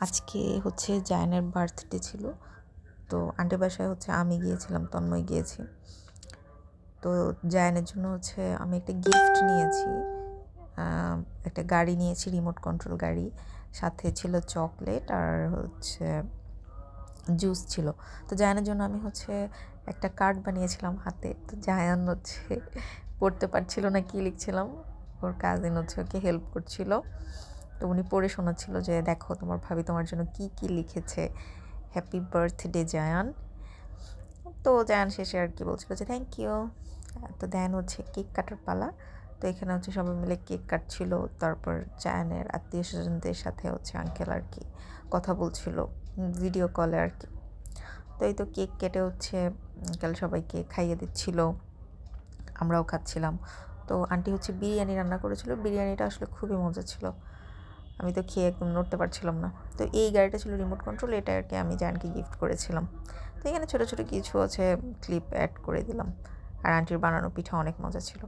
আজকে হচ্ছে জায়ানের বার্থডে ছিল। তো আন্টির বাসায় হচ্ছে আমি গিয়েছিলাম, তন্ময় গিয়েছি। তো জায়ানের জন্য হচ্ছে আমি একটা গিফট নিয়েছি। একটা গাড়ি নিয়েছি, রিমোট কন্ট্রোল গাড়ি। সাথে ছিল চকলেট আর হচ্ছে জুস ছিল। তো জায়ানের জন্য আমি হচ্ছে একটা কার্ড বানিয়েছিলাম হাতে। তো জায়ান হচ্ছে পড়তে পারছিল না কি লিখছিলাম, ওর কাজিন হচ্ছে ওকে হেল্প করছিল। তো উনি পড়ে শোনাচ্ছিল যে দেখো তোমার ভাবি তোমার জন্য কি কি লিখেছে, হ্যাপি বার্থডে জায়ান। তো জায়ান শেষে আর কি বলছিল যে থ্যাংক ইউ। তো দেন হচ্ছে কেক কাটার পালা। তো এখানে হচ্ছে সবাই মিলে কেক কাটছিল। তারপর জায়ানের আত্মীয় স্বজনদের সাথে হচ্ছে আঙ্কেল আর কি কথা বলছিল ভিডিও কলে আর কি। তো এই তো কেক কেটে হচ্ছে আঙ্কেল সবাইকে খাইয়ে দিচ্ছিল, আমরাও খাচ্ছিলাম। তো আন্টি হচ্ছে বিরিয়ানি রান্না করেছিল, বিরিয়ানিটা আসলে খুবই মজা ছিল। আমি তো খেয়ে একদম নড়তে পারছিলাম না। তো এই গাড়িটা ছিল রিমোট কন্ট্রোল, এটা আর কি আমি জায়ানকে গিফট করেছিলাম। তো এখানে ছোটো ছোটো কিছু হচ্ছে ক্লিপ অ্যাড করে দিলাম। আর আন্টির বানানো পিঠা অনেক মজা ছিল।